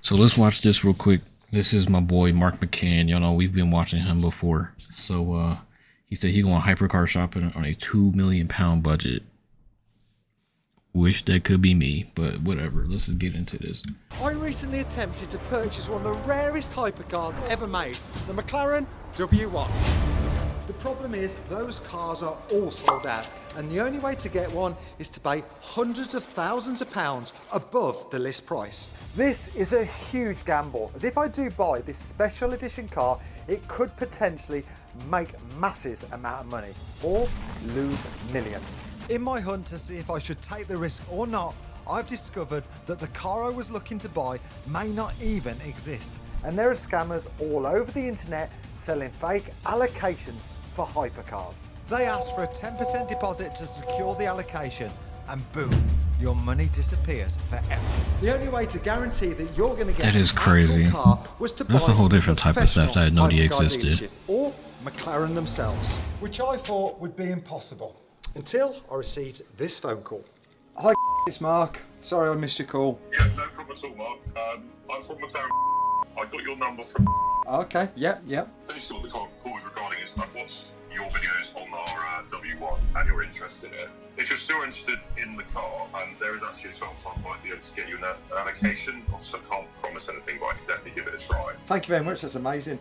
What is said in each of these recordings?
So let's watch this real quick. This is my boy Mark McCann. Y'all know we've been watching him before. So he said he going hypercar shopping on a £2 million budget. Wish that could be me, but whatever. Let's just get into this. I recently attempted to purchase one of the rarest hypercars ever made, the McLaren W1. The problem is those cars are all sold out, and the only way to get one is to pay hundreds of thousands of pounds above the list price. This is a huge gamble, as if I do buy this special edition car, it could potentially make masses amount of money or lose millions. In my hunt to see if I should take the risk or not, I've discovered that the car I was looking to buy may not even exist. And there are scammers all over the internet selling fake allocations for hypercars. They ask for a 10% deposit to secure the allocation, and boom, your money disappears forever. The only way to guarantee that you're going to get that is crazy. Car was to That's buy a whole different type of theft I didn't know they existed. Or McLaren themselves, which I thought would be impossible. Until I received this phone call. Hi, it's Mark. Sorry I missed your call. Yeah, no problem at all, Mark. I'm from McLaren. I got your number from... Okay, yep. Basically what the call was regarding is I've watched your videos on our W1 and you're interested in it. If you're still interested in the car, there is actually a chance I might be able to get you an allocation. Obviously I can't promise anything, but I can definitely give it a try. Thank you very much, that's amazing.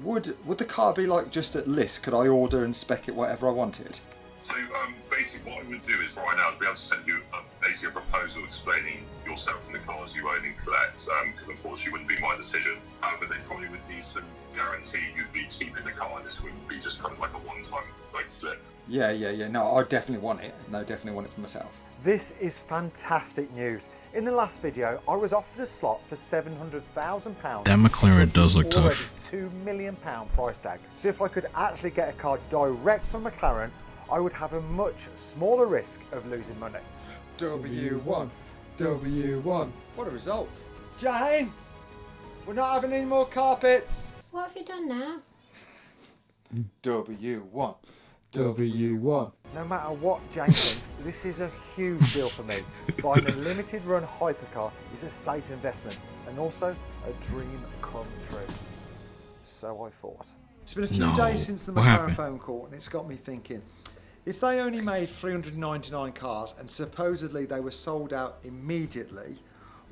Would the car be like just at list? Could I order and spec it whatever I wanted? So basically what I would do is right now I'd be able to send you basically a proposal explaining yourself and the cars you own and collect, because unfortunately it wouldn't be my decision, but they probably would be some guarantee you'd be keeping the car, and this wouldn't be just kind of like a one-time like slip. Yeah, no, I definitely want it. No, definitely want it for myself. This is fantastic news. In the last video, I was offered a slot for £700,000. That McLaren does look tough. £2 million price tag. So if I could actually get a car direct from McLaren, I would have a much smaller risk of losing money. W1. What a result. Jane, we're not having any more carpets. What have you done now? W1. No matter what Jane thinks, this is a huge deal for me. Buying a limited run hypercar is a safe investment and also a dream come true. So I thought. It's been a few days since the McLaren phone call, and it's got me thinking. If they only made 399 cars and supposedly they were sold out immediately,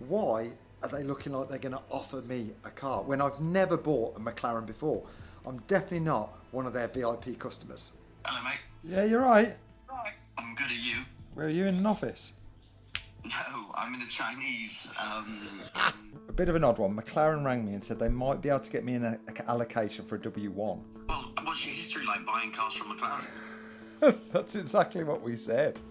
why are they looking like they're going to offer me a car when I've never bought a McLaren before? I'm definitely not one of their VIP customers. Hello, mate. Yeah, you're right. Right. I'm good at you. Where are you, in an office? No, I'm in a Chinese. A bit of an odd one. McLaren rang me and said they might be able to get me an allocation for a W1. Well, what's your history like buying cars from McLaren? That's exactly what we said.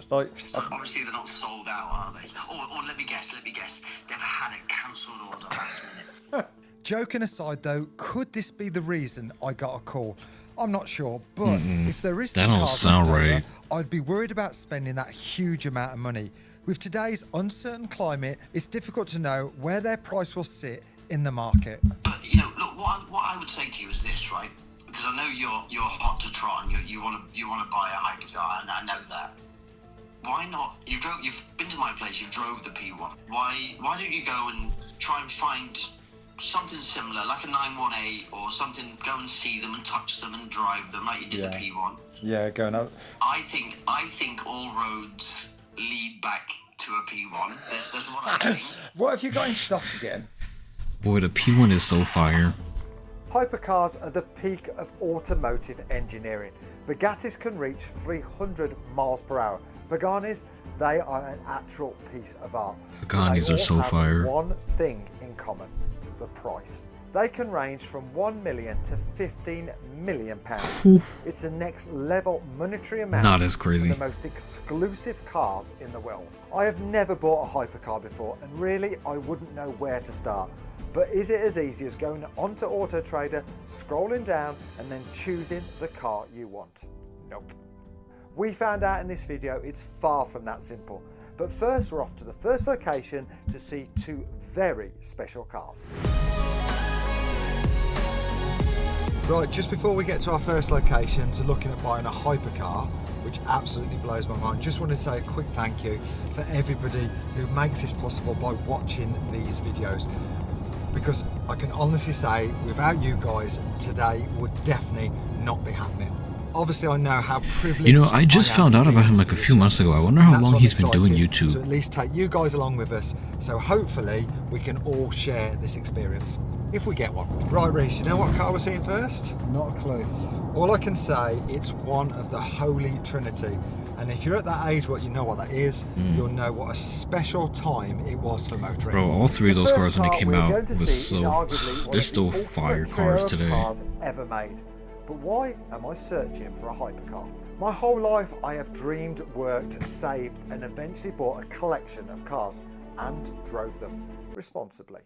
Like, obviously they're not sold out, are they? Or let me guess. They've had a cancelled order last minute. Joking aside though, could this be the reason I got a call? I'm not sure, but if there is some that don't cars sound left over, right. I'd be worried about spending that huge amount of money. With today's uncertain climate, it's difficult to know where their price will sit in the market. But look, what I would say to you is this, right? Because I know you're hot to trot and you want to buy a hypercar, and I know that. Why not? You've been to my place. You've drove the P1. Why don't you go and try and find something similar, like a 91A or something? Go and see them and touch them and drive them like you did the P1. Yeah, going up. I think all roads lead back to a P1. That's what I think. What have you got in stock again? Boy, the P1 is so fire. Hypercars are the peak of automotive engineering. Bugattis can reach 300 miles per hour. Paganis, they are an actual piece of art. Paganis are so fire. One thing in common, the price. They can range from 1 million to 15 million pounds. It's the next level monetary amount. Not as crazy. For the most exclusive cars in the world. I have never bought a hypercar before, and really I wouldn't know where to start. But is it as easy as going onto Auto Trader, scrolling down, and then choosing the car you want? Nope. We found out in this video it's far from that simple. But first we're off to the first location to see two very special cars. Right, just before we get to our first location to looking at buying a hypercar, which absolutely blows my mind, just wanted to say a quick thank you for everybody who makes this possible by watching these videos. because I can honestly say, without you guys, today would definitely not be happening. Obviously, I know how privileged You know, I just am found to out be about in him this like a few position. months ago. I wonder how That's long why I'm he's been doing excited YouTube. to at least take you guys along with us, so hopefully we can all share this experience, if we get one. Right, Reece, you know what car we're seeing first? Not a clue. All I can say, it's one of the Holy Trinity. And if you're at that age where you know what that is, you'll know what a special time it was for motoring. Bro, all three of those cars when they came out going to was see is so... arguably one They're of still the ultimate fire trio cars of today. cars ever made. But why am I searching for a hypercar? My whole life I have dreamed, worked, saved and eventually bought a collection of cars and drove them responsibly.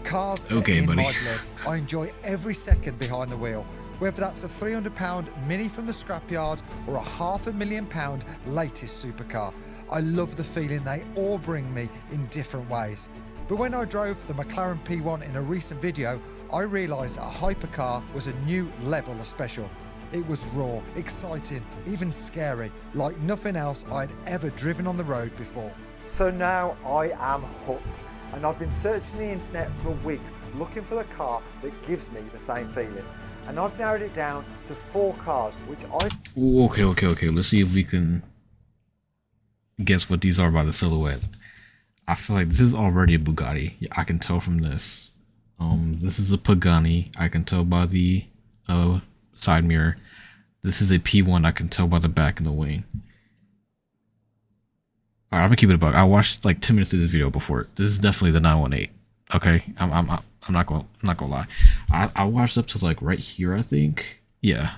Cars Okay, are in buddy. my blood. I enjoy every second behind the wheel, whether that's a £300 Mini from the scrapyard or a £500,000 latest supercar. I love the feeling they all bring me in different ways. But when I drove the McLaren P1 in a recent video, I realised a hypercar was a new level of special. It was raw, exciting, even scary, like nothing else I'd ever driven on the road before. So now I am hooked, and I've been searching the internet for weeks looking for the car that gives me the same feeling. And I've narrowed it down to 4 cars, which I... Ooh, okay. Let's see if we can guess what these are by the silhouette. I feel like this is already a Bugatti. I can tell from this. This is a Pagani. I can tell by the side mirror. This is a P1. I can tell by the back and the wing. Alright, I'm gonna keep it a buck. I watched like 10 minutes of this video before. This is definitely the 918. Okay, I'm not gonna lie. I watched up to like right here, I think. Yeah,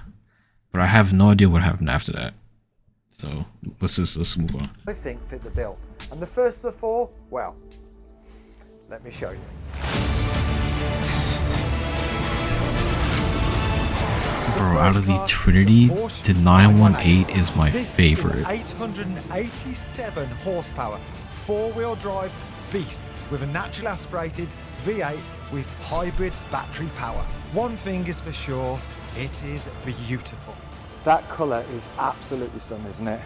but I have no idea what happened after that. So let's move on. I think fit the bill. And the first of the 4, well, let me show you. Bro, out of the Trinity, the 918 is my favorite. This is 887 horsepower, 4-wheel drive beast with a naturally aspirated V8 with hybrid battery power. One thing is for sure, it is beautiful. That colour is absolutely stunning, isn't it?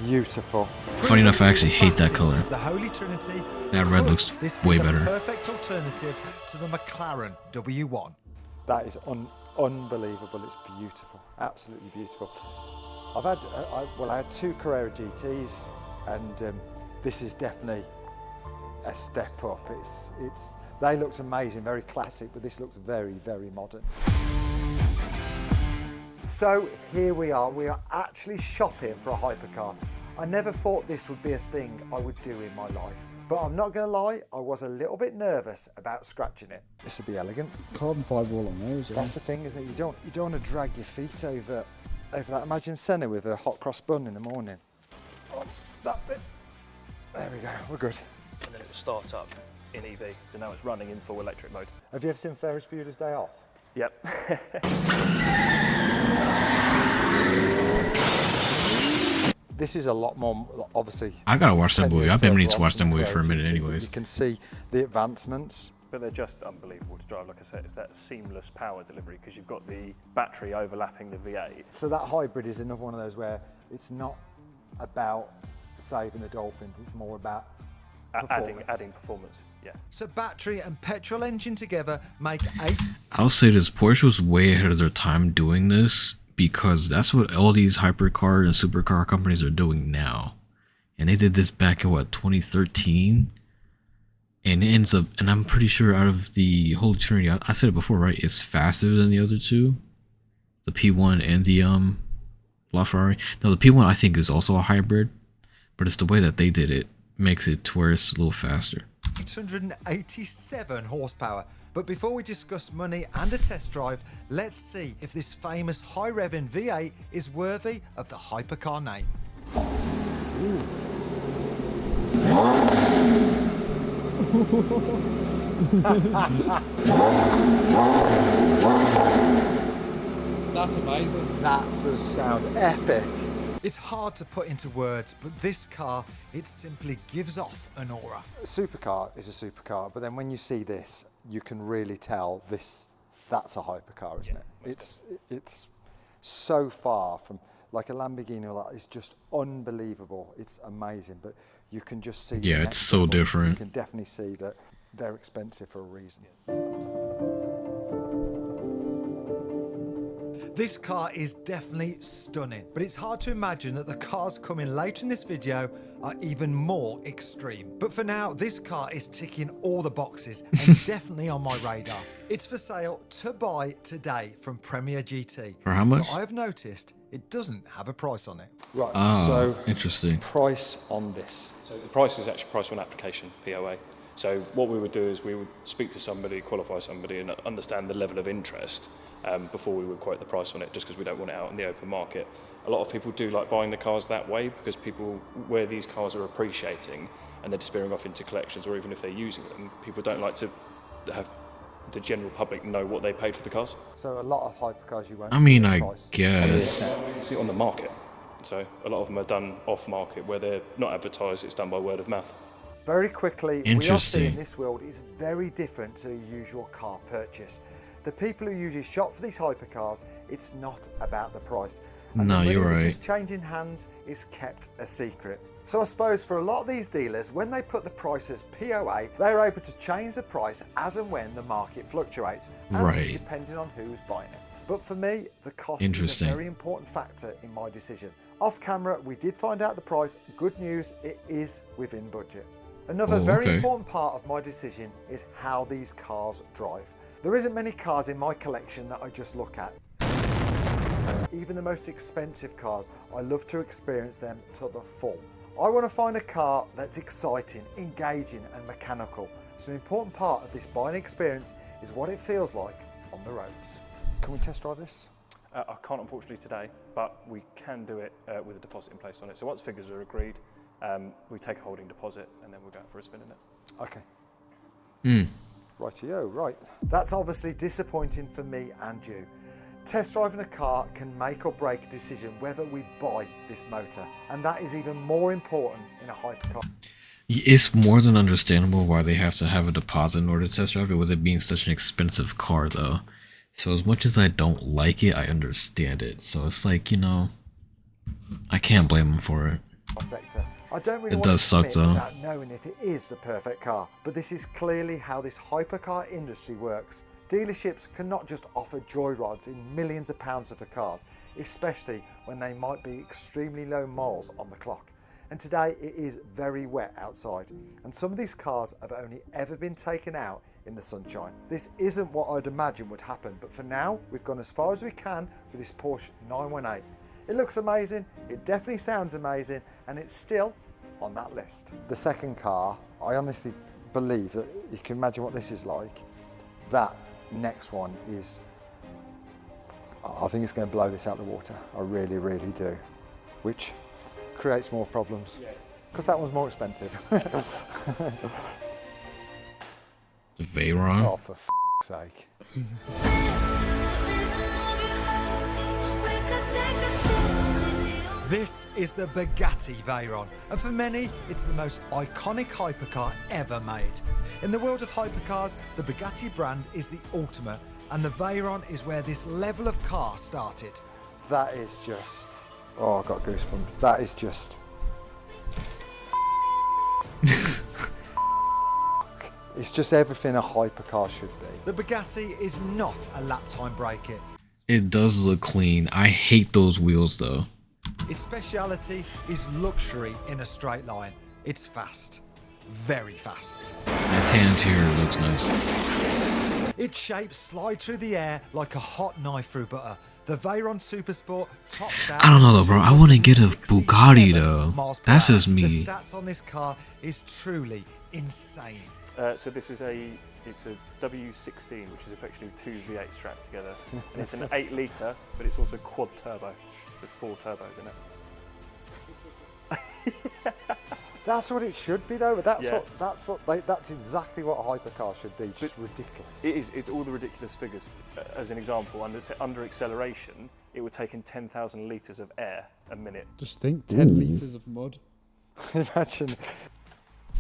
Beautiful. Funny enough, I actually hate that color. The Holy Trinity. That red looks way better. Perfect alternative to the McLaren W1. That is unbelievable. It's beautiful, absolutely beautiful. I've had, I had 2 Carrera GTs, and this is definitely a step up. They looked amazing, very classic, but this looks very, very modern. So here we are actually shopping for a hypercar. I never thought this would be a thing I would do in my life, but I'm not gonna lie, I was a little bit nervous about scratching it. This would be elegant. Carbon fibre all on those, yeah. That's the thing, isn't it? You don't want to drag your feet over that. Imagine Senna with a hot cross bun in the morning. Oh, that bit. There we go, we're good. And then it starts up in EV, so now it's running in full electric mode. Have you ever seen Ferris Bueller's Day Off? Yep. This is a lot more, obviously. I gotta watch that 10 movie. years I've been meaning further to watch on that from movie the for a minute GT, anyways. You can see the advancements. But they're just unbelievable to drive. Like I said, it's that seamless power delivery because you've got the battery overlapping the V8. So that hybrid is another one of those where it's not about saving the dolphins, it's more about Adding performance, yeah. So battery and petrol engine together make I'll say this, Porsche was way ahead of their time doing this because that's what all these hypercar and supercar companies are doing now. And they did this back in what, 2013? And it ends up, and I'm pretty sure out of the Holy Trinity, I said it before, right? It's faster than the other two. The P1 and the LaFerrari. Now the P1 I think is also a hybrid, but it's the way that they did it makes it to where it's a little faster. 887 horsepower. But before we discuss money and a test drive, let's see if this famous high-revving V8 is worthy of the hypercar name. That's amazing. That does sound epic. It's hard to put into words, but this car, it simply gives off an aura. A supercar is a supercar, but then when you see this, you can really tell that's a hypercar, isn't it? It's so far from, like a Lamborghini or that, it's just unbelievable. It's amazing, but you can just see. Yeah, it's so different. You can definitely see that they're expensive for a reason. This car is definitely stunning, but it's hard to imagine that the cars coming later in this video are even more extreme. But for now, this car is ticking all the boxes and definitely on my radar. It's for sale to buy today from Premier GT. For how much? But I have noticed it doesn't have a price on it. Right, Oh, so interesting. price on this. So the price is actually price on application, POA. So what we would do is we would speak to somebody, qualify somebody and understand the level of interest before we would quote the price on it, just because we don't want it out in the open market. A lot of people do like buying the cars that way because people, where these cars are appreciating and they're disappearing off into collections, or even if they're using them, people don't like to have the general public know what they paid for the cars. So a lot of hypercars you won't I mean, see the I price. guess. You can see it on the market. So a lot of them are done off market where they're not advertised, it's done by word of mouth. Very quickly, we are Interesting. seeing this world is very different to the usual car purchase. The people who usually shop for these hypercars, it's not about the price. And No, the money you're which is right. changing hands is kept a secret. So I suppose for a lot of these dealers, when they put the price as POA, they're able to change the price as and when the market fluctuates, and Right. depending on who's buying it. But for me, the cost is a Interesting. very important factor in my decision. Off camera, we did find out the price. Good news, it is within budget. Another Oh, very okay. important part of my decision is how these cars drive. There isn't many cars in my collection that I just look at. Even the most expensive cars, I love to experience them to the full. I want to find a car that's exciting, engaging and mechanical. So an important part of this buying experience is what it feels like on the roads. Can we test drive this? I can't unfortunately today, but we can do it with a deposit in place on it. So once figures are agreed, we take a holding deposit and then we'll go out for a spin in it. Okay. Rightio, right. That's obviously disappointing for me and you. Test driving a car can make or break a decision whether we buy this motor, and that is even more important in a hypercar. It's more than understandable why they have to have a deposit in order to test drive it, with it being such an expensive car, though. So as much as I don't like it, I understand it. So it's like, you know, I can't blame them for it. Sector. I don't really It want does to suck, commit though. without knowing if it is the perfect car, but this is clearly how this hypercar industry works. Dealerships cannot just offer joyrides in millions of pounds for cars, especially when they might be extremely low miles on the clock. And today it is very wet outside, and some of these cars have only ever been taken out in the sunshine. This isn't what I'd imagine would happen, but for now we've gone as far as we can with this Porsche 918. It looks amazing, it definitely sounds amazing, and it's still on that list. The second car, I honestly believe that you can imagine what this is like. That next one is, I think it's going to blow this out of the water. I really, really do. Which creates more problems. Because that one's more expensive. Veyron? Oh, for f***'s sake. This is the Bugatti Veyron, and for many, it's the most iconic hypercar ever made. In the world of hypercars, the Bugatti brand is the ultimate, and the Veyron is where this level of car started. That is just... oh, I've got goosebumps. That is just... It's just everything a hypercar should be. The Bugatti is not a lap time break it. It does look clean. I hate those wheels, though. Its speciality is luxury in a straight line. It's fast. Very fast. That tan interior looks nice. Its shape slides through the air like a hot knife through butter. The Veyron Supersport tops out. I don't know though, bro. I want to get a 267 Bugatti though. miles per That's hour. just me. The stats on this car is truly insane. So this is it's a W16, which is effectively two V8s strapped together. And it's an 8 litre, but it's also quad turbo. There's 4 turbos in it. That's what it should be, though. That's Yeah. that's exactly what a hypercar should be. Just ridiculous. It is. It's all the ridiculous figures. As an example, under acceleration, it would take in 10,000 litres of air a minute. Just think, 10 litres of mud. Imagine.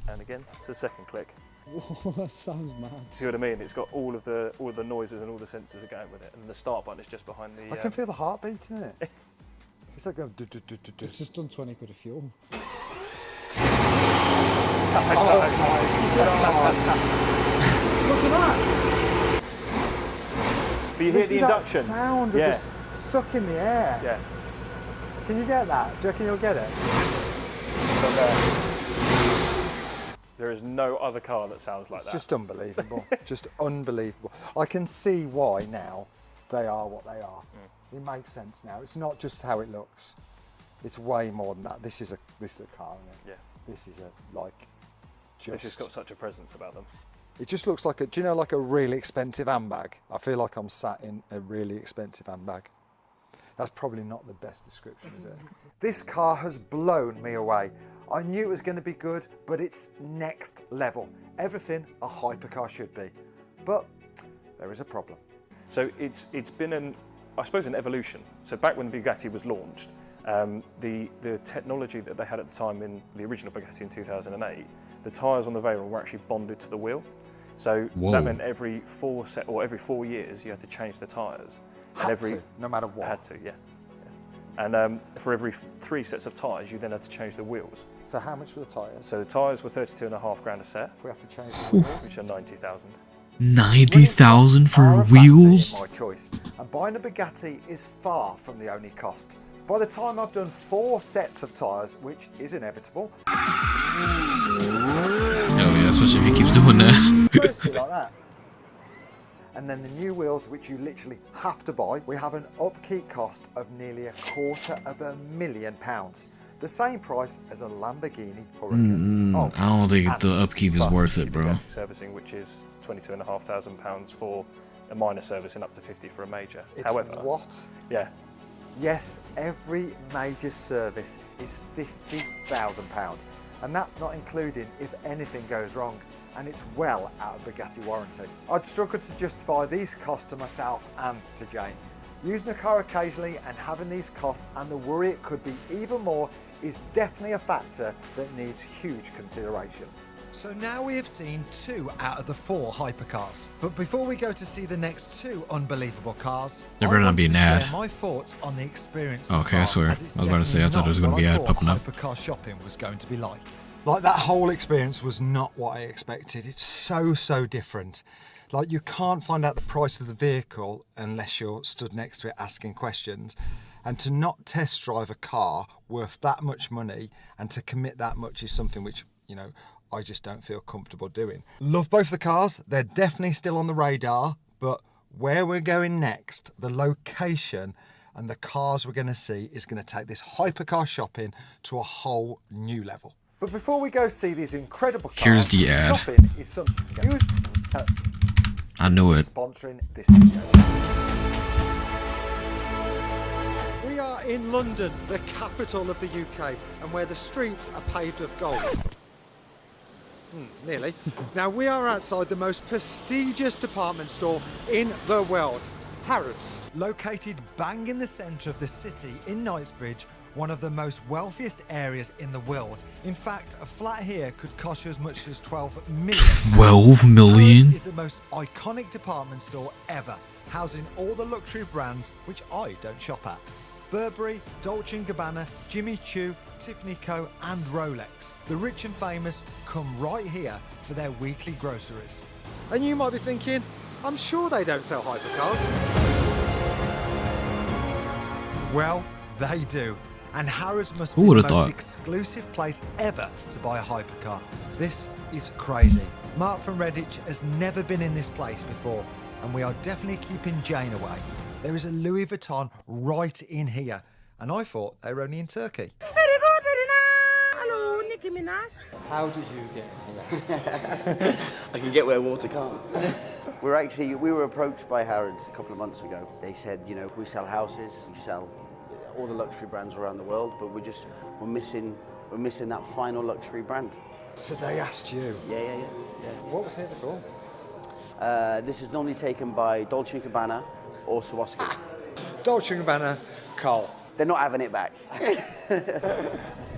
And again, to the second click. Whoa, that sounds mad. See what I mean? It's got all of the noises and all the sensors are going with it, and the start button is just behind the. I can feel the heartbeat in it. It's like going. It's just done 20 quid of fuel. Oh my God. Look at that! But you hear Listen the to that induction. sound of Yeah. this sucking the air. Yeah. Can you get that? Do you reckon you'll get it? Just on there. There is no other car that sounds like that. Just unbelievable. Just unbelievable. I can see why now they are what they are. It makes sense now. It's not just how it looks. It's way more than that. This is a car, isn't it? Yeah. This is a They've just got such a presence about them. It just looks like do you know, like a really expensive handbag? I feel like I'm sat in a really expensive handbag. That's probably not the best description, is it? This car has blown me away. I knew it was going to be good, but it's next level. Everything a hypercar should be. But there is a problem. So it's been I suppose an evolution. So back when the Bugatti was launched, the technology that they had at the time in the original Bugatti in 2008, the tyres on the Veyron were actually bonded to the wheel. So that meant every 4 years you had to change the tyres. No matter what. Had to, yeah. And for every 3 sets of tyres, you then had to change the wheels. So how much were the tyres? So the tyres were 32.5 grand a set, If we have to change the wheels. which are 90,000. 90,000 for Are a factor in wheels? my choice, and buying a Bugatti is far from the only cost. By the time I've done 4 sets of tyres, which is inevitable, Oh yeah, especially if he keeps doing that. firstly like that. And then the new wheels, which you literally have to buy, we have an upkeep cost of nearly £250,000. The same price as a Lamborghini Huracan. I don't think and the upkeep is plus worth it, bro. Bugatti servicing, which is £22,500 for a minor service and up to 50 for a major. It's However, what? yeah, Yes, every major service is £50,000, and that's not including if anything goes wrong, and it's well out of Bugatti warranty. I'd struggle to justify these costs to myself and to Jane. Using a car occasionally and having these costs and the worry it could be even more is definitely a factor that needs huge consideration. So now we have seen 2 out of the 4 hypercars. But before we go to see the next 2 unbelievable cars, There better not be an ad. share my thoughts on the experience. Okay, I swear. I was about to say, I thought there was going to be an ad popping up. Hypercar shopping was going to be like that whole experience was not what I expected. It's so different. Like, you can't find out the price of the vehicle unless you're stood next to it asking questions. And to not test drive a car worth that much money and to commit that much is something which, you know, I just don't feel comfortable doing. Love both the cars. They're definitely still on the radar, but where we're going next, the location and the cars we're going to see is going to take this hypercar shopping to a whole new level. But before we go see these incredible cars, Here's the ad. shopping is something I knew it. sponsoring this video. We are in London, the capital of the UK, and where the streets are paved of gold. Nearly. Now we are outside the most prestigious department store in the world, Harrods. Located bang in the centre of the city in Knightsbridge, one of the most wealthiest areas in the world. In fact, a flat here could cost you as much as 12 million. 12 million? Harrods is the most iconic department store ever, housing all the luxury brands which I don't shop at. Burberry, Dolce & Gabbana, Jimmy Choo, Tiffany Co and Rolex. The rich and famous come right here for their weekly groceries. And you might be thinking, I'm sure they don't sell hypercars. Well, they do. And Harrods must be Who the would've most thought? exclusive place ever to buy a hypercar. This is crazy. Mark from Redditch has never been in this place before, and we are definitely keeping Jane away. There is a Louis Vuitton right in here, and I thought they were only in Turkey. Very good, very nice. Hello, Nicki Minaj. How did you get here? I can get where water can't. We were approached by Harrods a couple of months ago. They said, you know, we sell houses, we sell all the luxury brands around the world, but we're missing that final luxury brand. So they asked you. Yeah. What was here before? This is normally taken by Dolce & Gabbana or Swarovski. Dolce & Gabbana, Cole. They're not having it back.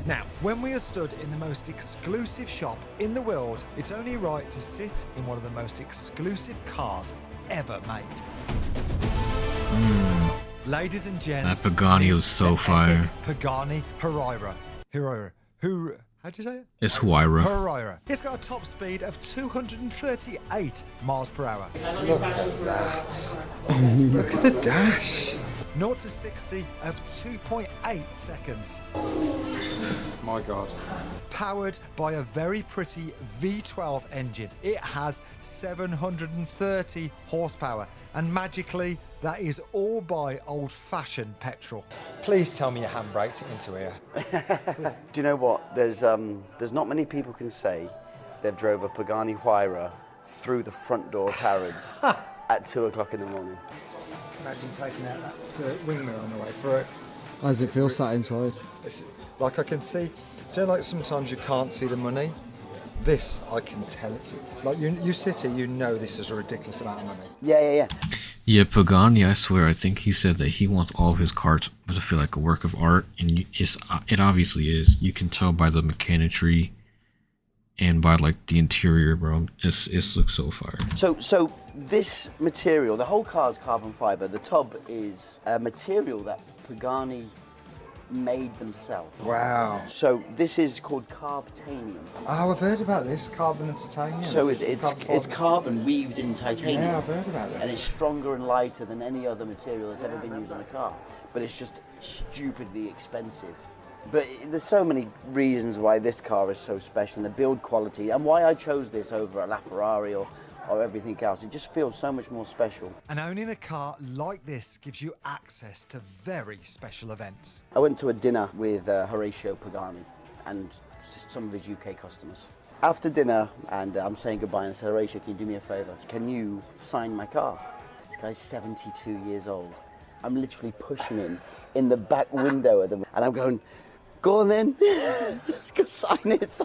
Now, when we are stood in the most exclusive shop in the world, it's only right to sit in one of the most exclusive cars ever made. Ladies and gents, That Pagani was so the fire. epic Pagani Huayra. How'd you say it? It's Huayra. Huayra. It's got a top speed of 238 miles per hour. Look at that. Look at the dash. 0 to 60 of 2.8 seconds. My God. Powered by a very pretty V12 engine. It has 730 horsepower. And magically, that is all by old-fashioned petrol. Please tell me you handbraked it into here. Do you know what? There's not many people can say they've drove a Pagani Huayra through the front door of Harrods at 2 o'clock in the morning. Imagine taking out that wing mirror on the way through it. How does it feel sat inside? It's, like I can see, do you know, like sometimes you can't see the money? This, I can tell it. Like you sit here, you know this is a ridiculous amount of money. Yeah. Yeah, Pagani, I swear, I think he said that he wants all of his cars to feel like a work of art, and it obviously is. You can tell by the mechanicry and by like the interior, bro. It looks so fire. So this material, the whole car's carbon fiber. The tub is a material that Pagani made themselves. Wow. So this is called carbtanium. Oh, I've heard about this, carbon and titanium. So it's carbon weaved in titanium. Yeah, I've heard about that. And it's stronger and lighter than any other material that's ever been used on a car. But it's just stupidly expensive. But there's so many reasons why this car is so special, and the build quality, and why I chose this over a LaFerrari or everything else. It just feels so much more special. And owning a car like this gives you access to very special events. I went to a dinner with Horatio Pagani and some of his UK customers. After dinner, and I'm saying goodbye, and I said, Horatio, can you do me a favour? Can you sign my car? This guy's 72 years old. I'm literally pushing him in the back window of them, and I'm going, go on then, go sign it.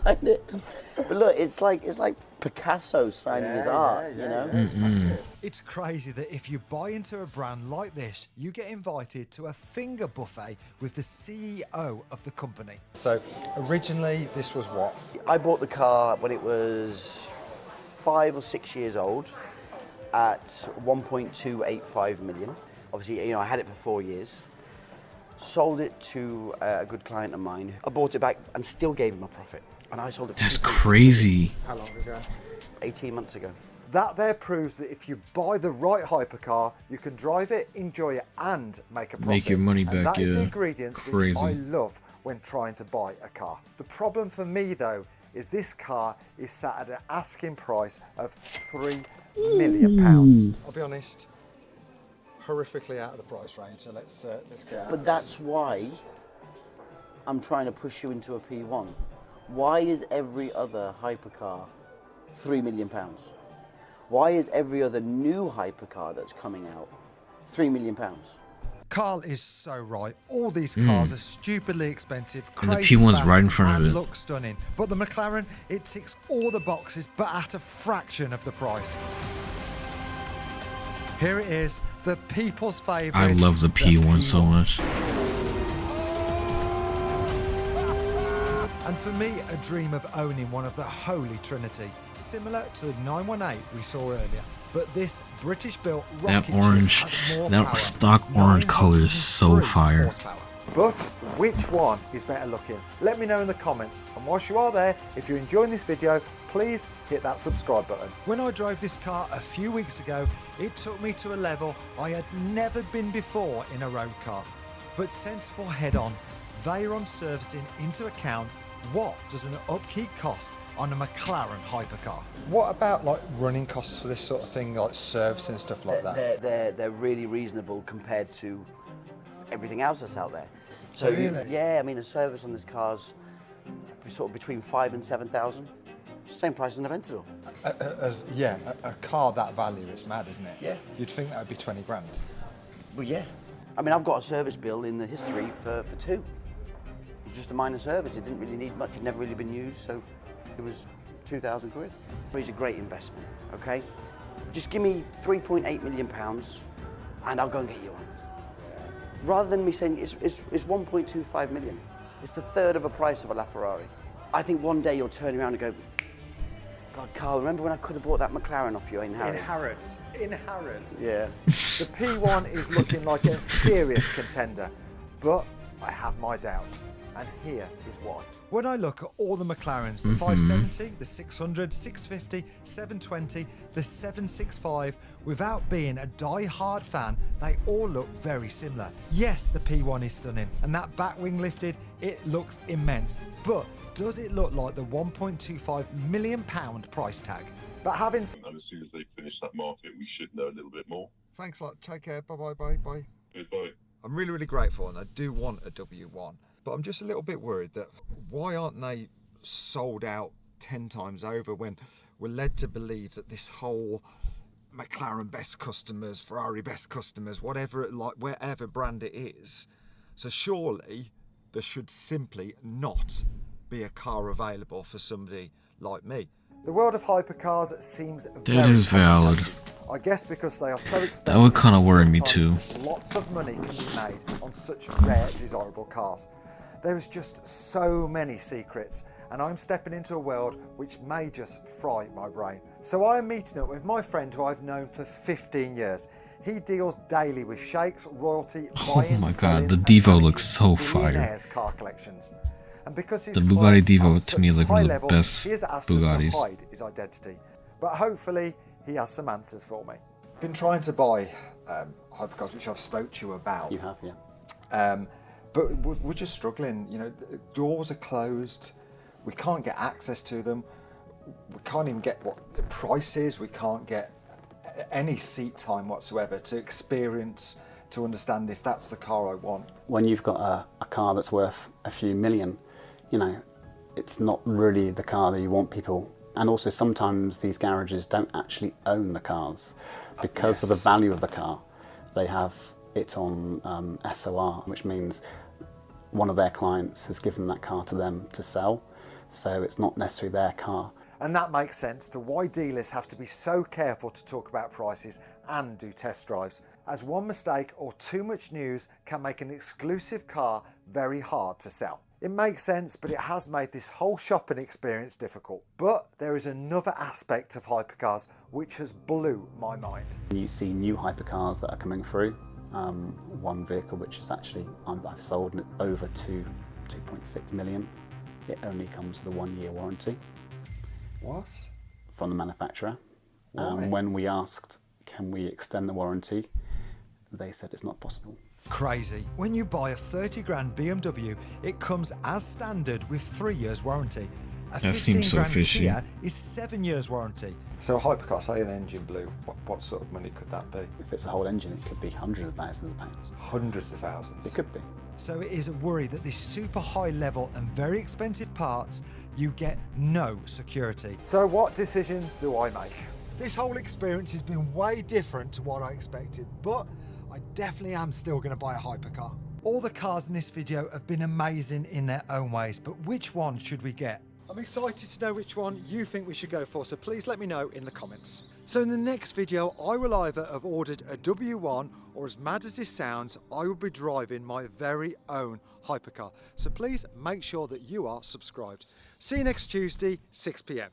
But look, it's like Picasso signing his art, you know? It's crazy that if you buy into a brand like this, you get invited to a finger buffet with the CEO of the company. So originally this was what? I bought the car when it was 5 or 6 years old at 1.285 million. Obviously, you know, I had it for 4 years. Sold it to a good client of mine. I bought it back and still gave him a profit. And I sold it. That's crazy. How long ago? 18 months ago. That there proves that if you buy the right hypercar, you can drive it, enjoy it, and make a profit. Make your money back, and that is the yeah. ingredients Crazy. which I love when trying to buy a car. The problem for me, though, is this car is sat at an asking price of £3 million. I'll be honest, horrifically out of the price range. So let's get out. But that's why I'm trying to push you into a P1. Why is every other hypercar £3 million? Why is every other new hypercar that's coming out £3 million? Carl is so right. All these cars are stupidly expensive, And the crazy P1's fast, right in front of and it. look stunning. But the McLaren, it ticks all the boxes, but at a fraction of the price. Here it is, the people's favourite. I love the P1 so much. And for me, a dream of owning one of the Holy Trinity, similar to the 918 we saw earlier. But this British-built rocket ship orange, has more that power, stock orange color is so 903 fire. horsepower. But which one is better looking? Let me know in the comments. And whilst you are there, if you're enjoying this video, please hit that subscribe button. When I drove this car a few weeks ago, it took me to a level I had never been before in a road car. But sensible head-on, they run servicing into account. What does an upkeep cost on a McLaren hypercar? What about like running costs for this sort of thing, like servicing and stuff like that? They're really reasonable compared to everything else that's out there. So Really? yeah, I mean, a service on this car's sort of between 5,000 and 7,000. Same price as an Aventador. A car that value, it's mad, isn't it? Yeah. You'd think that would be 20 grand. Well, yeah. I mean, I've got a service bill in the history for 2. It was just a minor service. It didn't really need much. It'd never really been used, so it was 2,000 quid. It's a great investment, okay? Just give me £3.8 million and I'll go and get you one. Rather than me saying it's 1.25 million. It's the third of a price of a LaFerrari. I think one day you'll turn around and go, God, Carl, remember when I could have bought that McLaren off you in Harrods? In Harrods. Yeah. The P1 is looking like a serious contender, but I have my doubts. and here is why. When I look at all the McLarens, the 570, the 600, 650, 720, the 765, without being a die-hard fan, they all look very similar. Yes, the P1 is stunning, and that back wing lifted, it looks immense. But does it look like the £1.25 million price tag? But having... And as soon as they finish that market, we should know a little bit more. Thanks a lot. Take care. Bye. Goodbye. I'm really grateful, and I do want a W1, but I'm just a little bit worried that why aren't they sold out 10 times over when we're led to believe that this whole McLaren best customers, Ferrari best customers, whatever, like wherever brand it is. So surely there should simply not be a car available for somebody like me. The world of hypercars seems That is valid. I guess because they are so expensive. That would kind of worry me too. Lots of money can be made on such rare, desirable cars. There is just so many secrets, and I'm stepping into a world which may just fry my brain. So I am meeting up with my friend who I've known for 15 years. He deals daily with sheikhs, royalty, buying, my selling, god, the and Devo managing looks so fire. billionaires' car collections. And because his The Bugatti clients Devo are to me is like such one of high the level, best he has asked us Bugattis. to hide his identity. But hopefully he has some answers for me. Been trying to buy hypercars, which I've spoke to you about. You have, yeah. But we're just struggling. You know, doors are closed. We can't get access to them. We can't even get what prices. We can't get any seat time whatsoever to experience, to understand if that's the car I want. When you've got a car that's worth a few million, you know, it's not really the car that you want people. And also sometimes these garages don't actually own the cars because of the value of the car. They have it on SOR, which means one of their clients has given that car to them to sell. So it's not necessarily their car. And that makes sense to why dealers have to be so careful to talk about prices and do test drives, as one mistake or too much news can make an exclusive car very hard to sell. It makes sense, but it has made this whole shopping experience difficult. But there is another aspect of hypercars which has blew my mind. You see new hypercars that are coming through. One vehicle which is actually, I've sold over to 2.6 million. It only comes with a 1-year warranty. What? From the manufacturer. Why? When we asked, can we extend the warranty, they said it's not possible. Crazy. When you buy a 30 grand BMW, it comes as standard with 3 years warranty. A That seems so 15 grand fishy. Kia is 7 years warranty. So a hypercar, say an engine blew, what sort of money could that be? If it's a whole engine, it could be hundreds of thousands of pounds. Hundreds of thousands. It could be. So it is a worry that this super high level and very expensive parts, you get no security. So what decision do I make? This whole experience has been way different to what I expected, but I definitely am still going to buy a hypercar. All the cars in this video have been amazing in their own ways, but which one should we get? I'm excited to know which one you think we should go for, so please let me know in the comments. So in the next video, I will either have ordered a W1, or as mad as this sounds, I will be driving my very own hypercar. So please make sure that you are subscribed. See you next Tuesday, 6 PM.